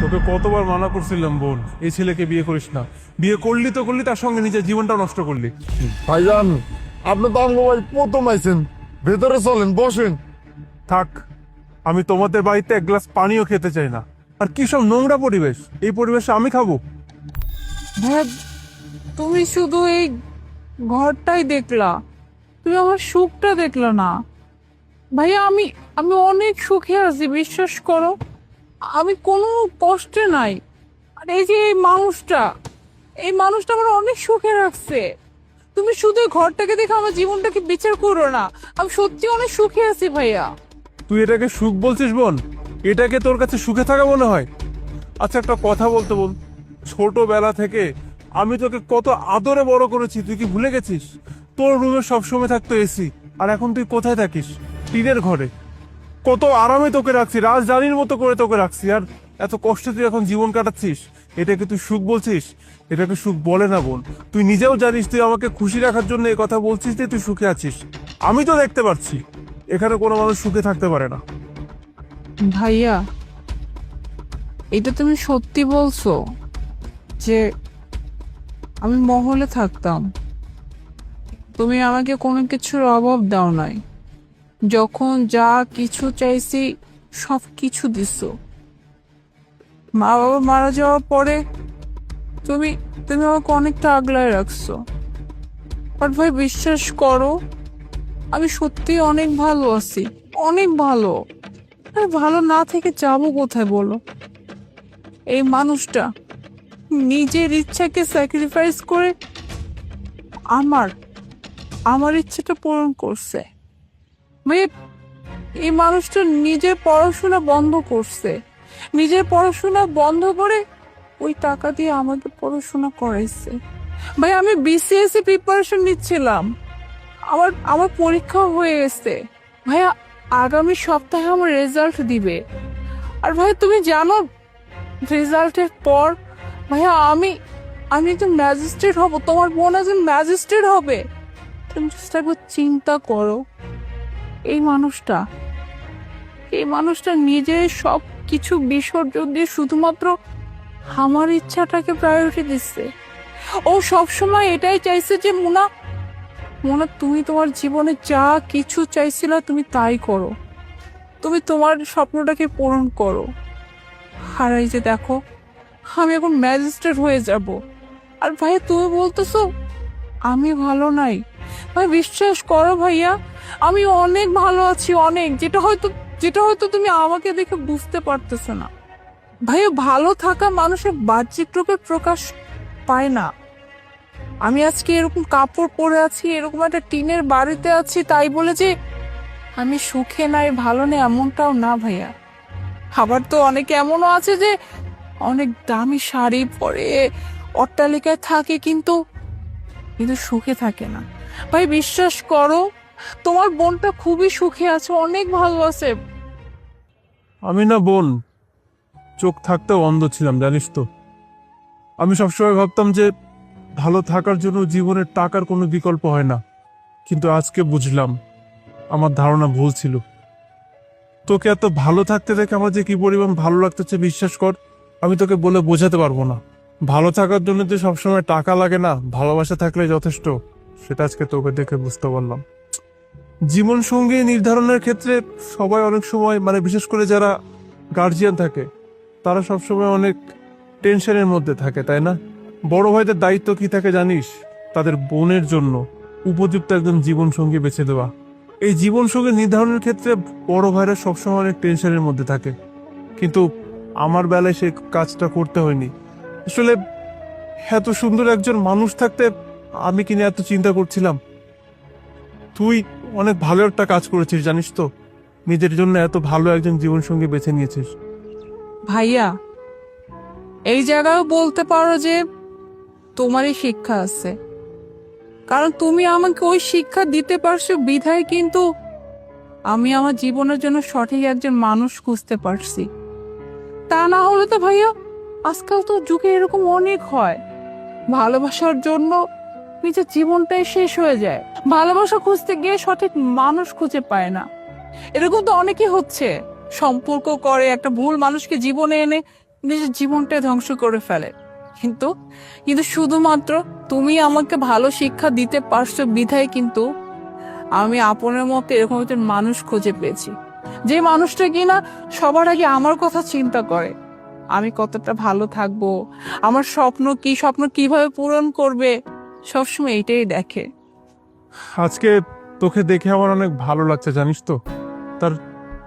তোকে কতবার মানা করছিলাম বোন, এই ছেলেকে বিয়ে করিস না। বিয়ে করলি তো করলি, তার সঙ্গে নিজের জীবনটা নষ্ট করলি। ভাইজান, আপনি তো আমাকে ভাই প্রথম আইছেন, ভেতরে চলেন, বসেন। থাক, আমি তোমাদের বাড়িতে এক গ্লাস পানিও খেতে চাই না। আর কি সব নোংরা পরিবেশ, এই পরিবেশে আমি খাবো? ভাইয়া, তুমি শুধু এই ঘরটাই দেখলা, তুমি আমার সুখটা দেখলা না। ভাইয়া, আমি আমি অনেক সুখে আছি, বিশ্বাস করো। আমি কোনো কষ্টে নাই। আর এই যে এই মানুষটা আমার অনেক সুখে রাখছে। তুমি শুধু এই ঘরটাকে দেখে আমার জীবনটাকে বিচার করো না। আমি সত্যি অনেক সুখে আছি ভাইয়া। তুই এটাকে সুখ বলছিস বোন? এটাকে তোর কাছে সুখে থাকা মনে হয়? আচ্ছা, একটা কথা বলতে বোন, ছোটবেলা থেকে আমি তোকে কত আদরে বড় করেছি, তুই কি ভুলে গেছিস? তোর রুমে সবসময় থাকতো এসি, আর এখন তুই কোথায় থাকিস? টিনের ঘরে। কত আরামে তোকে রাখছি, রাজধানীর মতো করে তোকে রাখছি, আর এত কষ্টে তুই এখন জীবন কাটাচ্ছিস। এটাকে তুই সুখ বলছিস? এটাকে সুখ বলে না বোন। তুই নিজেও জানিস, তুই আমাকে খুশি রাখার জন্য এই কথা বলছিস যে তুই সুখে আছিস। আমি তো দেখতে পাচ্ছি এখানে কোনো মানুষ সুখে থাকতে পারে না। ভাইয়া, এটা তুমি সত্যি বলছো যে আমি মহলে থাকতাম? তুমি আমাকে কোনো কিছুর অভাব দাও নাই, যখন যা কিছু চাইছি সব কিছু দিছো। মা বাবা মারা যাওয়ার পরে তুমি তুমি আমাকে অনেকটা আগলায় রাখছো। বাট ভাই, বিশ্বাস করো, আমি সত্যি অনেক ভালো আছি, অনেক ভালো। আর ভালো না থেকে যাবো কোথায় বলো? এই মানুষটা নিজের ইচ্ছাকে স্যাক্রিফাইস করে আমার আমার ইচ্ছাটা পূরণ করছে। ভাই, এই মানুষটা নিজের পড়াশোনা বন্ধ করছে, নিজের পড়াশোনা বন্ধ করে ওই টাকা দিয়ে আমাকে পড়াশোনা করাইছে। ভাই, আমি বিসিএস প্রিপারেশন নিচ্ছিলাম, আমার আমার পরীক্ষা হয়ে গেছে। ভাইয়া, আগামী সপ্তাহে আমার রেজাল্ট দিবে। আর ভাই, তুমি জানো রেজাল্টের পর ভাইয়া আমি আমি একজন ম্যাজিস্ট্রেট হব, তোমার বোন একজন ম্যাজিস্ট্রেট হবে। তুমি জাস্ট একবার চিন্তা করো, এই মানুষটা এই মানুষটা নিজের সব কিছু বিসর্জন দিয়ে শুধুমাত্র আমার ইচ্ছাটাকে প্রায়োরিটি দিচ্ছে। ও সবসময় এটাই চাইছে যে মোনা মোনা তুমি তোমার জীবনে যা কিছু চাইছিলে তুমি তাই করো, তুমি তোমার স্বপ্নটাকে পূরণ করো। আর এই যে দেখো, আমি এখন ম্যাজিস্ট্রেট হয়ে যাব। আর ভাইয়া, তুমি বলতেছো আমি ভালো নাই? ভাই, বিশ্বাস করো ভাইয়া, আমি অনেক ভালো আছি, অনেক। যেটা হয়তো তুমি আমাকে দেখে বুঝতে পারতেছো না। ভাইয়া, ভালো থাকা মানুষের বাহ্যিক রূপে প্রকাশ পায় না। আমি আজকে এরকম কাপড় পরে আছি, এরকম একটা টিনের বাড়িতে আছি, তাই বলে যে আমি সুখে নাই, ভালো নেই, এমনটাও না ভাইয়া। আবার তো অনেকে এমনও আছে যে অনেক দামি শাড়ি পরে অট্টালিকায় থাকে, কিন্তু কিন্তু সুখে থাকে না। ভাই, বিশ্বাস করো, তোমার বোনটা খুবই সুখে আছে, অনেক ভালো আছে। আমি না বোন, চোখ থাকতেও অন্ধ ছিলাম, জানিস তো। আমি সবসময় ভাবতাম যে ভালো থাকার জন্য জীবনের টাকার কোনো বিকল্প হয় না, কিন্তু আজকে বুঝলাম আমার ধারণা ভুল ছিল। তোকে এত ভালো থাকতে দেখে আমার যে কি পরিমাণ ভালো লাগতেছে, বিশ্বাস কর, আমি তোকে বলে বোঝাতে পারবো না। ভালো থাকার জন্য যে সবসময় টাকা লাগে না, ভালোবাসা থাকলে যথেষ্ট, সেটা আজকে তোকে দেখে বুঝতে পারলাম। জীবন সঙ্গী নির্ধারণের ক্ষেত্রে সবাই অনেক সময়, মানে বিশেষ করে যারা গার্জিয়ান থাকে, তারা সবসময় অনেক টেনশনের মধ্যে থাকে, তাই না? বড় ভাইদের দায়িত্ব কি থাকে জানিস? তাদের বোনের জন্য উপযুক্ত একজন জীবন সঙ্গী বেছে দেওয়া। এই জীবন সঙ্গী নির্ধারণের ক্ষেত্রে বড় ভাইরা সবসময় অনেক টেনশনের মধ্যে থাকে, কিন্তু আমার বেলায় সেই কাজটা করতে হয়নি। আসলে এত সুন্দর একজন মানুষ থাকতে আমি কিনা এত চিন্তা করছিলাম। তুই অনেক ভালো একটা কাজ করেছিস, জানিস তো, নিজের জন্য এত ভালো একজন জীবনসঙ্গী বেছে নিয়েছিস। ভাইয়া, এই জায়গায় বলতে পারো যে তোমারই শিক্ষা আছে, কারণ তুমি আমাকে ওই শিক্ষা দিতে পারছো বিধায় কিন্তু আমি আমার জীবনের জন্য সঠিক একজন মানুষ খুঁজতে পারছি। তা না হলে তো ভাইয়া, আজকাল তো যুগে এরকম অনেক হয়, ভালোবাসার জন্য নিজের জীবনটাই শেষ হয়ে যায়, ভালোবাসা খুঁজতে গিয়ে সঠিক মানুষ খুঁজে পায় না। এরকম তো অনেকই হচ্ছে, সম্পর্ক করে একটা ভুল মানুষকে জীবনে এনে নিজের জীবনটাই ধ্বংস করে ফেলে। কিন্তু কিন্তু শুধুমাত্র তুমি আমাকে ভালো শিক্ষা দিতে পারছো বিধায় কিন্তু আমি আপনের মতো এরকম একজন মানুষ খুঁজে পেয়েছি, যে মানুষটা কিনা সবার আগে আমার কথা চিন্তা করে, আমি কতটা ভালো থাকবো, আমার স্বপ্ন কিভাবে পূরণ করবে, সবসময় এইটাই দেখে। আজকে তোকে দেখে আমার অনেক ভালো লাগছে জানিস তো। তার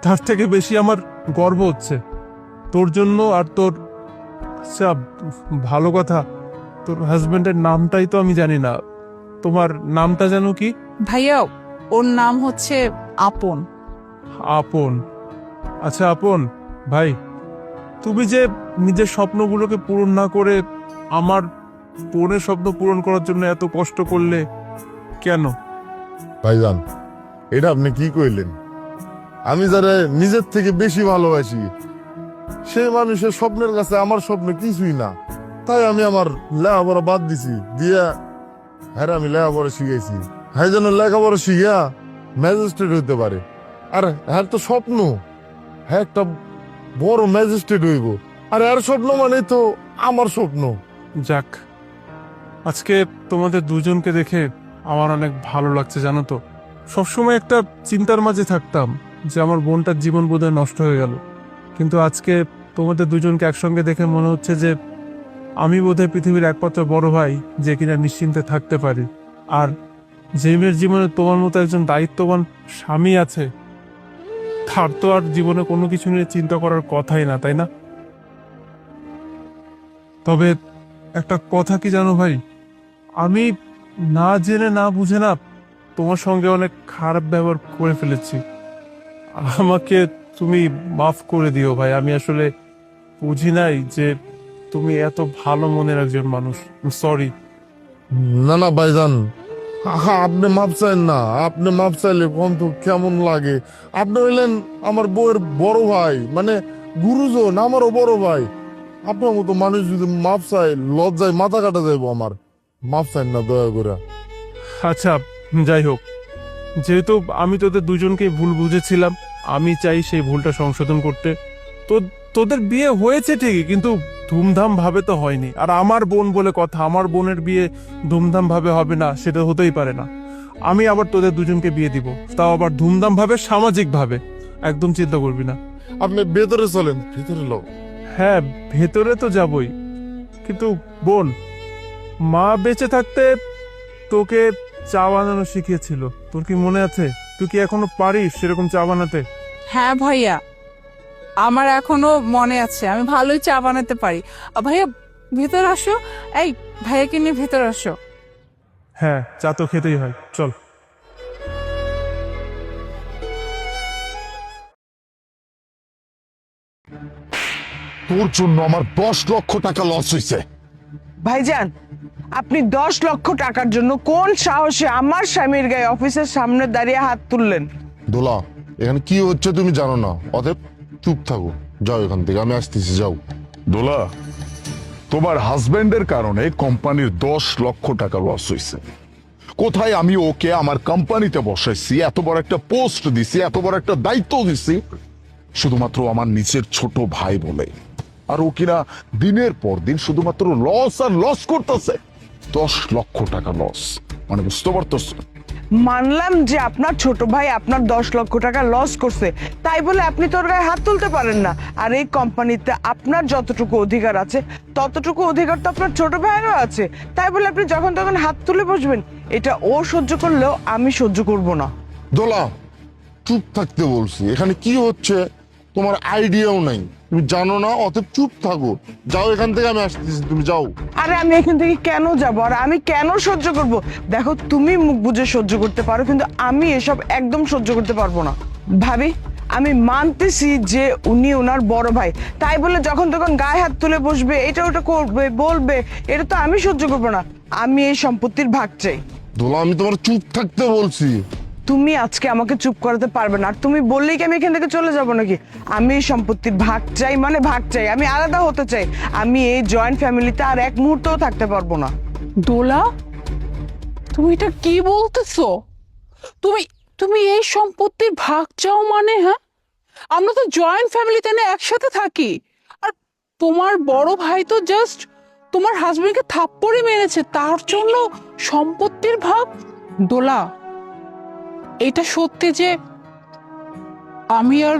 তার থেকে বেশি আমার গর্ব হচ্ছে তোর জন্য। আর তোর, আচ্ছা ভালো কথা, তোর হাজবেন্ডের নামটাই তো আমি জানি না। তোমার নামটা জানো কি? ভাইয়া, ওর নাম হচ্ছে আপন। আপন। আচ্ছা আপন ভাই, তুমি যে নিজের স্বপ্নগুলোকে পূরণ না করে আমার বোনের স্বপ্ন পূরণ করার জন্য এত কষ্ট করলে কেন? ভাইজান, এটা আপনি কি কইলেন? আমি যারা নিজের থেকে বেশি ভালোবাসি সেই মানুষের স্বপ্নের কাছে আমার স্বপ্ন কিছুই না। তাই আমি আমার লেখাপড়া বাদ দিছি, দিয়া হ্যাঁ আমি লেখাপড়া শিখাইছি। হ্যাঁ যেন লেখাপড়া শিখা ম্যাজিস্ট্রেট হইতে পারে। আর হ্যাঁ তো স্বপ্ন, হ্যাঁ একটা বড় ম্যাজিস্ট্রেট হইব। আর এর স্বপ্ন মানে তো আমার স্বপ্ন। যাক, আজকে তোমাদের দুজনকে দেখে আমার অনেক ভালো লাগছে জানো তো। সবসময় একটা চিন্তার মাঝে থাকতাম যে আমার বোনটার জীবন বোধহয় নষ্ট হয়ে গেল, কিন্তু আজকে তোমাদের দুজনকে একসঙ্গে দেখে মনে হচ্ছে যে আমি বোধহয় পৃথিবীর একমাত্র বড় ভাই যে কিনা নিশ্চিন্তে থাকতে পারি। আর যে মেয়ের জীবনে তোমার মতো একজন দায়িত্ববান স্বামী আছে, তার তো আর জীবনে কোনো কিছু নিয়ে চিন্তা করার কথাই না, তাই না? তবে একটা কথা কি জানো ভাই, আমি না জেনে না বুঝে না তোমার সঙ্গে অনেক খারাপ ব্যবহার করে ফেলেছি। আমাকে তুমি মাফ করে দিও ভাই। আমি আসলে বুঝি নাই যে তুমি এত ভালো মনের একজন মানুষ। সরি। না না ভাইজান, আপনি মাপ চাইন না। আপনি মাপ চাইলে কন্ত কেমন লাগে? আপনি হইলেন আমার বউয়ের বড় ভাই, মানে গুরুজন, আমারও বড় ভাই। আপনার মতো মানুষ যদি মাপ চাই, লজ্জায় মাথা কাটা যাইব আমার। মাপ চাইন না দয়া করে। আচ্ছা যাই হোক, যেহেতু আমি তোদের দুজনকেই ভুল বুঝেছিলাম, আমি চাই সেই ভুলটা সংশোধন করতে। তো তোদের বিয়ে হয়েছে ঠিকই, কিন্তু ধুমধাম ভাবে তো হয়নি। আর আমার বোন বলে কথা, আমার বোনের বিয়ে ধুমধাম ভাবে হবে না সেটা হতেই পারে না। আমি আবার তোদের দুজনকে বিয়ে দিব, তাও আবার ধুমধাম ভাবে, সামাজিক ভাবে। একদম চিন্তা করবি না। আপনি ভেতরে চলেন, ভেতরে লোক। হ্যাঁ ভেতরে তো যাবই, কিন্তু বোন, মা বেঁচে থাকতে তোকে চা বানানো শিখিয়েছিল, তোর কি মনে আছে? তুই কি এখনো পারিস সেরকম চা বানাতে? হ্যাঁ ভাইয়া, আমার এখনো মনে আছে, আমি ভালোই চা বানাতে পারি। ভাইয়া ভেতর আসো, এই ভাইয়াকে নিয়ে ভেতর আসো। হ্যাঁ চা তো খেতেই হয়, চল। তোর জন্য আমার 10 লক্ষ টাকা লস হয়েছে। ভাইজান, আপনি 10 লক্ষ টাকার জন্য কোন সাহসে আমার স্বামীর গায়ে অফিসের সামনে দাঁড়িয়ে হাত তুললেন? দোলা, এখানে কি হচ্ছে তুমি জানো না, অতএব চুপ থাকো। যাও এখান থেকে, আমি আসতেছি, যাও। দোলা, তোমার হাজবেন্ডের কারণে কোম্পানির 10 লক্ষ টাকা লস হয়েছে। কোথায় আমি ওকে আমার কোম্পানিতে বসাইছি, এত বড় একটা পোস্ট দিছি, এত বড় একটা দায়িত্ব দিছি, শুধুমাত্র আমার নিচের ছোট ভাই বলে। আর ও কিনা দিনের পর দিন শুধুমাত্র লস আর লস করতেছে। 10 লক্ষ টাকা লস, মানে বুঝতে পারতেছ? মানলাম যে আপনার ছোট ভাই আপনার 10 লক্ষ টাকা লস করছে, তাই বলে আপনি তোর গায়ে হাত তুলতে পারেন না। আর এই কোম্পানিতে আপনার যতটুকু অধিকার আছে ততটুকু অধিকার তো আপনার ছোট ভাইয়েরও আছে, তাই বলে আপনি যখন তখন হাত তুলে বসবেন, এটা ও সহ্য করলেও আমি সহ্য করব না। দোলা, চুপ থাকতে বলছি। এখানে কি হচ্ছে তোমার আইডিয়াও নাই, তুমি জানো না, অতএব চুপ থাকো। যাও এখান থেকে, আমি আসতেছি, তুমি যাও। আরে আমি এখান থেকে কেন যাব, আর আমি কেন সহ্য করব? দেখো, তুমি মুখ বুজে সহ্য করতে পারো, কিন্তু আমি এসব একদম সহ্য করতে পারবো না। ভাবি, আমি মানতেছি যে উনি ওনার বড় ভাই, তাই বলে যখন তখন গায়ে হাত তুলে বসবে, এটা ওটা করবে, বলবে, এটা তো আমি সহ্য করবো না। আমি এই সম্পত্তির ভাগ চাই। দোলা, আমি তোমার চুপ থাকতে বলছি। তুমি আজকে আমাকে চুপ করাতে পারবে না, আর তুমি বললেই কি আমি এখান থেকে চলে যাব নাকি? আমি এই সম্পত্তির ভাগ চাই, মানে ভাগ চাই। আমি আলাদা হতে চাই। আমি এই জয়েন্ট ফ্যামিলিতে আর এক মুহূর্তও থাকতে পারবো না। দোলা, তুমি এটা কি বলতেছো? তুমি তুমি এই সম্পত্তির ভাগ চাও মানে? হ্যাঁ, আমরা তো জয়েন্ট ফ্যামিলিতে না একসাথে থাকি। আর তোমার বড় ভাই তো জাস্ট তোমার হাজবেন্ডকে থাপ্পড়ই মেরেছে, তার জন্য সম্পত্তির ভাগ? দোলা, এটা সত্যি যে আমি আর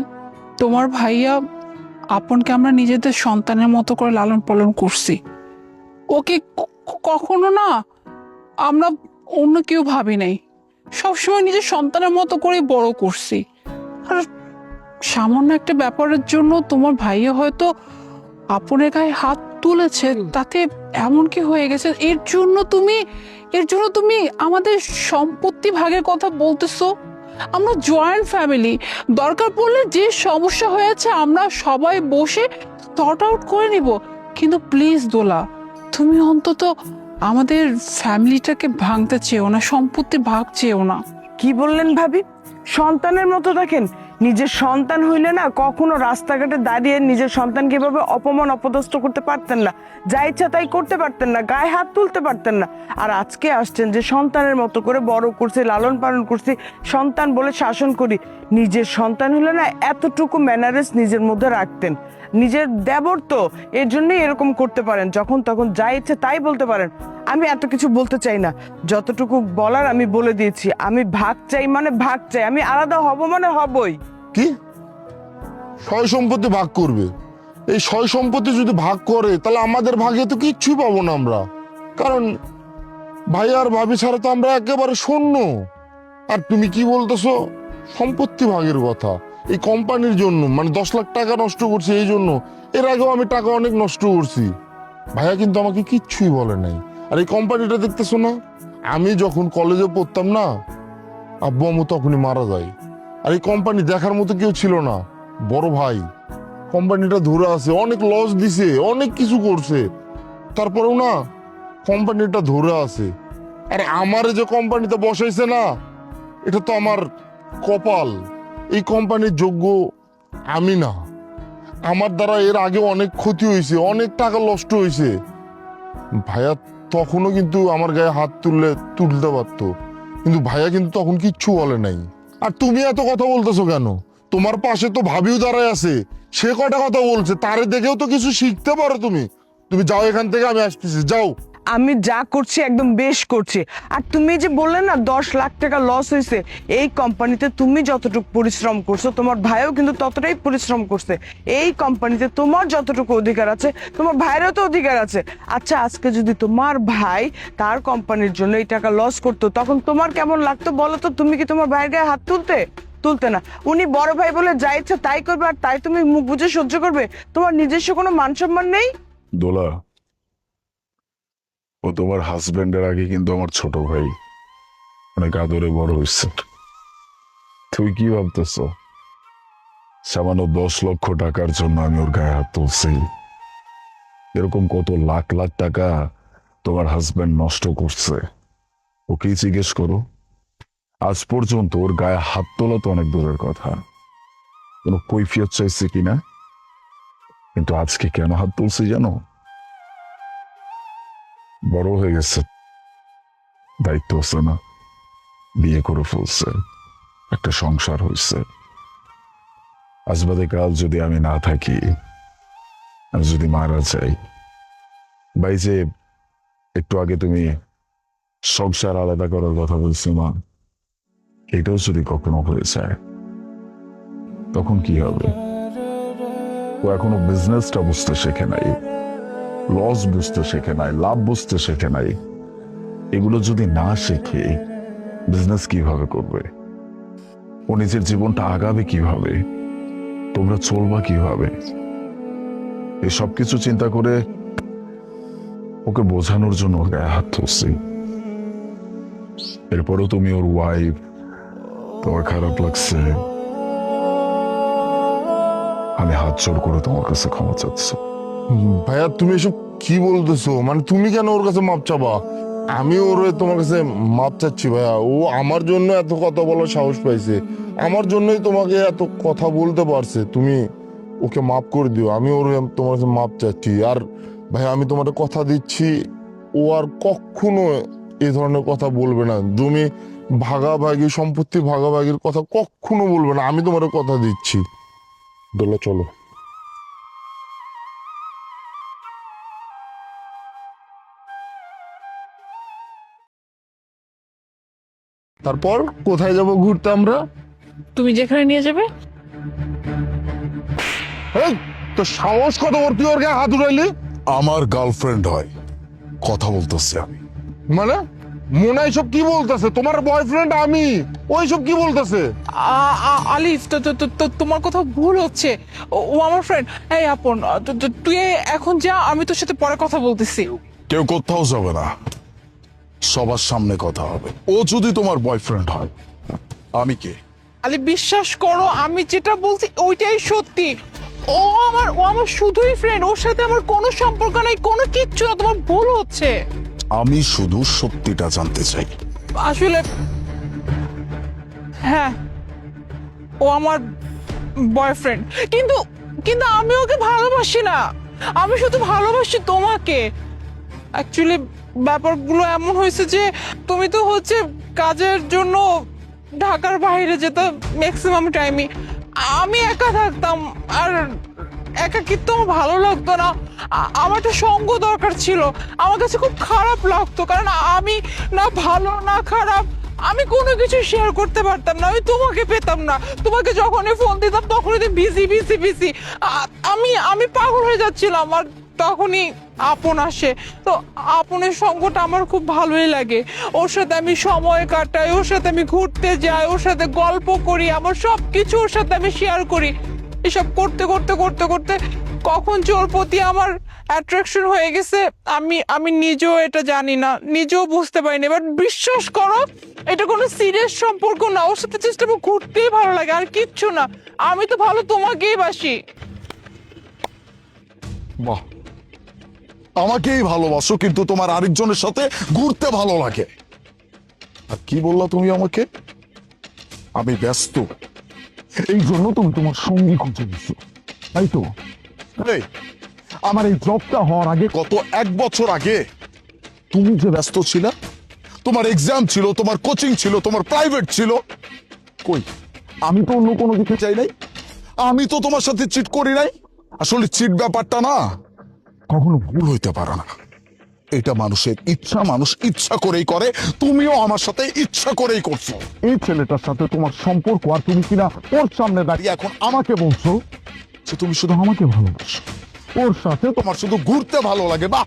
তোমার ভাইয়া আপনকে আমরা নিজেদের সন্তানের মতো করে লালন পালন করছি। ওকে কখনো না আমরা অন্য কেউ ভাবি নাই, সবসময় নিজের সন্তানের মতো করে বড় করছি। আর সামান্য একটা ব্যাপারের জন্য তোমার ভাইয়া হয়তো আপনের গায়ে হাত তুলেছে, তাতে এমন কি হয়ে গেছে, এর জন্য তুমি আমাদের সম্পত্তি ভাগের কথা বলতেছো? আমরা জয়েন্ট ফ্যামিলি, দরকার পড়লে যে সমস্যা হয়েছে আমরা সবাই বসে সর্ট আউট করে নিব। কিন্তু প্লিজ দোলা, তুমি অন্তত আমাদের ফ্যামিলিটাকে ভাঙতে চেও না, সম্পত্তির ভাগ চেও না। কি বললেন ভাবি? সন্তানের মতো দেখেন, নিজের সন্তান হইলে না কখনো রাস্তাঘাটে দাঁড়িয়ে নিজের সন্তানকে এভাবে অপমান অপদস্থ করতে পারতেন না, যা ইচ্ছা তাই করতে পারতেন না, গায়ে হাত তুলতে পারতেন না। আর আজকে আসছেন যে সন্তানের মতো করে বড় করছি, লালন পালন করছি, সন্তান বলে শাসন করি। নিজের সন্তান হলে না এতটুকু ম্যানারেস নিজের মধ্যে রাখতেন। নিজের দেবর তো, এর জন্যই এরকম করতে পারেন, যখন তখন যা ইচ্ছে তাই বলতে পারেন। আমি এত কিছু বলতে চাই না, যতটুকু বলার আমি বলে দিয়েছি। আমি ভাগ চাই মানে ভাগ চাই, আমি আলাদা হব মানে হবই। কি সয় সম্পত্তি ভাগ করবে? এই সয় সম্পত্তি যদি ভাগ করে তাহলে আমাদের ভাগে তো কিচ্ছুই পাবো না আমরা, কারণ ভাই আর ভাবি ছাড়া তো আমরা একেবারে শূন্য। আর তুমি কি বলতেছো সম্পত্তি ভাগের কথা? এই কোম্পানির জন্য মানে 10 লাখ টাকা নষ্ট করছি এই জন্য? এর আগেও আমি টাকা অনেক নষ্ট করছি, ভাইয়া কিন্তু আমাকে কিচ্ছুই বলে নাই। আর এই কোম্পানিটা দেখতেছো না, আমি যখন কলেজে পড়তাম না, আব্বু আম্মু তখনই মারা যায়। আর এই কোম্পানি দেখার মতো কেউ ছিল না, বড় ভাই কোম্পানিটা ধরে আছে, অনেক লস দিছে, অনেক কিছু করছে, তারপরেও না কোম্পানিটা ধরে আছে। আর আমারে যে কোম্পানিতে বসাইছে না, এটা তো আমার কপাল। এই কোম্পানির যোগ্য আমি না, আমার দ্বারা এর আগে অনেক ক্ষতি হয়েছে, অনেক টাকা নষ্ট হয়েছে। ভাইয়া তখনও কিন্তু আমার গায়ে হাত তুলতে পারতো, কিন্তু ভাইয়া কিন্তু তখন কিচ্ছু বলে নাই। আর তুমি এত কথা বলতেছো কেন? তোমার পাশে তো ভাবিও দাঁড়ায় আছে, সে কয়টা কথা বলছে, তারে দেখেও তো কিছু শিখতে পারো তুমি। তুমি যাও এখান থেকে, আমি আসতেছি, যাও। আমি যা করছি একদম বেশ করছি। আর তুমি যে বললে না 10 লাখ টাকা লস হয়েছে, এই কোম্পানিতে তুমি যতটুকু পরিশ্রম করছো তোমার ভাইও কিন্তু ততটাই পরিশ্রম করছে। এই কোম্পানিতে তোমার যতটুকু অধিকার আছে তোমার ভাইয়েরও তো অধিকার আছে। আচ্ছা, আজকে যদি তোমার ভাই তার কোম্পানির জন্য এই টাকা লস করতো, তখন তোমার কেমন লাগতো বলো তো? তুমি কি তোমার ভাইয়ের গায়ে হাত তুলতে না? উনি বড় ভাই বলে যা ইচ্ছা তাই করবে, আর তাই তুমি মুখ বুজে সহ্য করবে? তোমার নিজস্ব কোনো মান সম্মান নেই? দোলা, ও তোমার হাজবেন্ডের আগে কিন্তু আমার ছোট ভাই, অনেক আদরে বড় হয়েছে। তুই কি ভাবতেছ সামান্য 10 লক্ষ টাকার জন্য আমি ওর গায়ে হাত তুলছি? এরকম কত লাখ লাখ টাকা তোমার হাজবেন্ড নষ্ট করছে, ওকেই জিজ্ঞেস করো। আজ পর্যন্ত ওর গায়ে হাত তোলা তো অনেক দূরের কথা, কোনো কৈফিয়ত চাইছে কিনা। কিন্তু আজকে কেন হাত তুলছি জানো? বড় হয়ে গেছে, দায়িত্ব আছে না, বিয়ে করে ফেলছে, একটা সংসার হয়েছে। আজ বাদে কাল যদি আমি না থাকি, আমি যদি মারা যাই, ভাই যে একটু আগে তুমি সংসার আলাদা করার কথা বলছি মা, এটাও যদি কখনো হয়ে যায় তখন কি হবে? ও এখনো বিজনেসটা বুঝতে শেখে নাই, লস বুঝতে শেখে নাই, লাভ বুঝতে শেখে নাই। এগুলো যদি না শেখে বিজনেস কিভাবে করবে? ও নিজের জীবনটা আগাবে কিভাবে? তোমরা চলবা কিভাবে? এই সবকিছু চিন্তা করে ওকে বোঝানোর জন্য ওর গায়ে হাত তুলছি। এরপরও তুমি ওর ওয়াইফ, তোমার খারাপ লাগছে, আমি হাত জোড় করে তোমার কাছে ক্ষমা চাচ্ছি। ভাইয়া তুমি এসব কি বলতেছো? মানে তুমি কেন ওর কাছে মাপ চাবা? আমি ওর তোমার কাছে মাপ চাচ্ছি ভাইয়া, ও আমার জন্য এত কথা বলার সাহস পাইছে, আমার জন্যই তোমাকে এত কথা বলতে পারছে। তুমি ওকে মাফ করে দিও, আমি ওর তোমার কাছে মাপ চাচ্ছি। আর ভাইয়া আমি তোমার কথা দিচ্ছি, ও আর কখনো এই ধরনের কথা বলবে না। তুমি ভাগাভাগি, সম্পত্তি ভাগাভাগির কথা কখনো বলবে না, আমি তোমার কথা দিচ্ছি। দোলা চলো। তারপর কোথায় যাব ঘুরতে আমরা? তুমি যেখানে নিয়ে যাবে। এই, তো সাহস কত বড়, তুই ওর গায়ে হাত উড়াইলি? আমার গার্লফ্রেন্ড হয়, কথা বলতেছি আমি। মানে মোনা এসব কি বলতেছে? তোমার বয়ফ্রেন্ড আমি, ওই সব কি বলতেছে? আলিফ, তোমার কথা ভুল হচ্ছে। ও আমার ফ্রেন্ড। এই আপন, তুই এখন যা, আমি তোর সাথে পরে কথা বলতেছি। কেউ কোথাও যাবে না, সবার সামনে কথা হবে। ও যদি তোমার বয়ফ্রেন্ড হয়, আমি কে? আলিফ, বিশ্বাস করো, আমি যেটা বলছি ওইটাই সত্যি। ও আমার শুধুই ফ্রেন্ড, ওর সাথে আমার কোনো সম্পর্ক নাই, কোনো কিচ্ছু না। তোমার ভুল হচ্ছে। আমি শুধু সত্যিটা জানতে চাই। আসলে হ্যাঁ, ও আমার বয়ফ্রেন্ড, কিন্তু কিন্তু আমি ওকে ভালোবাসি না। আমি শুধু ভালোবাসি তোমাকে। অ্যাকচুয়ালি ব্যাপারগুলো এমন হয়েছে যে তুমি তো হচ্ছে কাজের জন্য ঢাকার বাইরে যেতাম ম্যাক্সিমাম টাইমই। আমি একা থাকতাম, আর একাকিত্ব আমার ভালো লাগতো না। আমার একটা সঙ্গ দরকার ছিল। আমার কাছে খুব খারাপ লাগতো, কারণ আমি না ভালো না খারাপ, আমি কোনো কিছু শেয়ার করতে পারতাম না। আমি তোমাকে পেতাম না। তোমাকে যখনই ফোন দিতাম তখনই তুমি বিজি বিজি বিজি। আমি পাগল হয়ে যাচ্ছিলাম। আর তখনই আপন আসে। তো আপনের সঙ্গটা আমার খুব ভালোই লাগে। ওর সাথে আমি সময় কাটাই, ওর সাথে আমি ঘুরতে যাই, ওর সাথে গল্প করি, আমার সব কিছু ওর সাথে আমি শেয়ার করি। এসব করতে করতে করতে করতে কখন যে ওর প্রতি আমার অ্যাট্রাকশন হয়ে গেছে আমি নিজেও এটা জানি না, নিজেও বুঝতে পারিনি। বাট বিশ্বাস করো, এটা কোনো সিরিয়াস সম্পর্ক না। ওর সাথে জাস্ট আমার ঘুরতেই ভালো লাগে, আর কিচ্ছু না। আমি তো ভালো তোমাকেই বাসি। বাহ, আমাকেই ভালোবাসো, কিন্তু তোমার আরেকজনের সাথে ঘুরতে ভালো লাগে। আর কি বললা তুমি আমাকে? আমি ব্যস্ত, এই জন্য তুমি তোমার সঙ্গী খুঁজে দিচ্ছ, তাই তো? এই, আমার এই জবটা হওয়ার আগে, গত 1 বছর আগে তুমি যে ব্যস্ত ছিলে, তোমার এক্সাম ছিল, তোমার কোচিং ছিল, তোমার প্রাইভেট ছিল, কই? আমি তো অন্য কোনো কিছু চাই নাই। আমি তো তোমার সাথে চিট করি নাই। আসলে চিট ব্যাপারটা না কখনো ভুল হইতে পারে না। এটা মানুষের ইচ্ছা, মানুষ ইচ্ছা করেই করে। তুমিও আমার সাথে ইচ্ছা করেই করছো। এই ছেলেটার সাথে তোমার সম্পর্ক, আর তুমি কিনা ওর সামনে দাঁড়িয়ে এখন আমাকে বলছো যে তুমি শুধু আমাকে ভালোবাসো, ওর সাথে তোমার শুধু ঘুরতে ভালো লাগে। বাহ,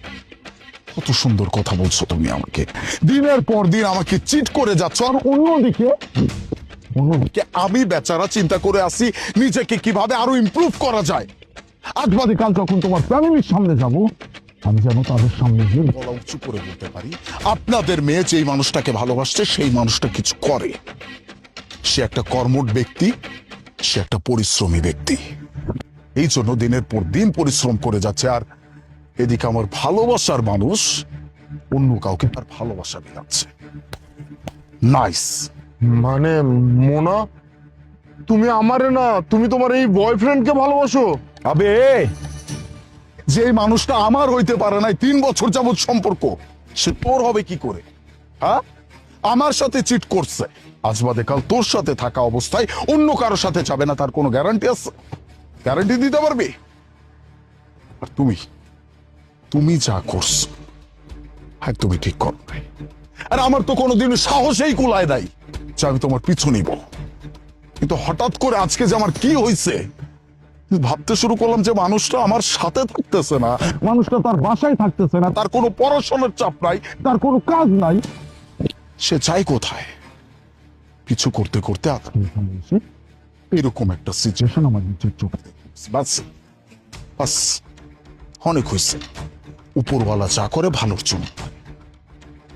কত সুন্দর কথা বলছো তুমি আমাকে। দিনের পর দিন আমাকে চিট করে যাচ্ছ, আর অন্যদিকে আমি বেচারা চিন্তা করে আসি নিজেকে কিভাবে আরো ইমপ্রুভ করা যায়। আজ বাদে কাল যখন তোমার ফ্যামিলির সামনে যাব, আমি যেন তাদের সামনে গিয়ে গলা উঁচু করে বলতে পারি, আপনাদের মেয়ে যেই মানুষটাকে ভালোবাসছে সেই মানুষটা কিছু করে। সে একটা কর্মঠ ব্যক্তি, সে একটা পরিশ্রমী ব্যক্তি। এই জন্য দিনের পর দিন পরিশ্রম করে যাচ্ছে। আর এদিকে আমার ভালোবাসার মানুষ অন্য কাউকে তার ভালোবাসা বিলাচ্ছে। নাইস। মানে মোনা, তুমি আমারে না, তুমি তোমার এই বয়ফ্রেন্ডকে ভালোবাসো? আবে, যে মানুষটা আমার হইতে পারে নাই 3 বছর যাবৎ সম্পর্ক, সে তোর হবে কি করে? হ্যাঁ, আমার সাথে চিট করছে, আজ বাদে কাল তোর সাথে থাকা অবস্থায় অন্য কারোর সাথে যাবে না, তার কোনো গ্যারান্টি আছে? গ্যারান্টি দিতে পারবি? আর তুমি যা করছো একদমই ঠিক করো নাই। আর আমার তো কোনোদিন সাহসেই কুলায় নাই যে আমি তোমার পিছু নিব। কিন্তু হঠাৎ করে আজকে যে আমার কি হয়েছে, ভাবতে শুরু করলাম যে মানুষটা আমার সাথে থাকতেছে না, মানুষটা তার বাসায় থাকতেছে না, তার কোনো পড়াশোনার চাপ নাই, তার কোনো কাজ নাই, সে চাই কোথায়? কিছু করতে করতে এরকম একটা সিচুয়েশন আমার নিজের চোখে। বাস বাস, অনেক হয়েছে। উপরওয়ালা যা করে ভালোর জন্য,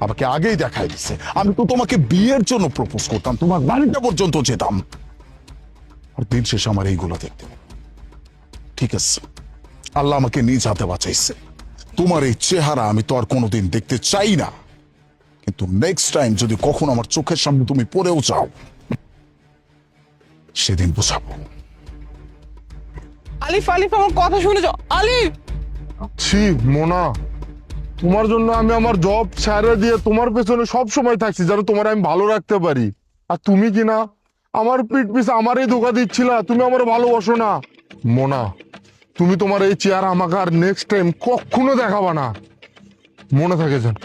আমাকে আগেই দেখাই দিছে। আমি তো তোমাকে বিয়ের জন্য প্রপোজ করতাম, তোমার বাড়িটা পর্যন্ত যেতাম, আর দিন শেষে আমার এইগুলো দেখতে। ঠিক আছে, আল্লাহ আমাকে নিজ হাতে বাঁচাইছে। তোমার এই চেহারা আমি তো আর কোনোদিন দেখতে চাই না, কিন্তু নেক্সট টাইম যদি কখনো আমার চোখের সামনে তুমি পড়েও যাও, সেদিন বোঝাবো। আলিফ, আমার কথা শুনে যাও। আলিফ, ছি মোনা, তোমার জন্য আমি আমার জব ছেড়ে দিয়ে তোমার পেছনে সব সময় থাকছি, যেন তোমার আমি ভালো রাখতে পারি। আর তুমি কি না আমার পিঠ পিছে আমারই ধোকা দিচ্ছিলা, তুমি আমার ভালোবাসো না। মোনা, তুমি তোমার এই চেয়ার আমাকে আর নেক্সট টাইম কখনো দেখাবা না, মনে থাকে যেন।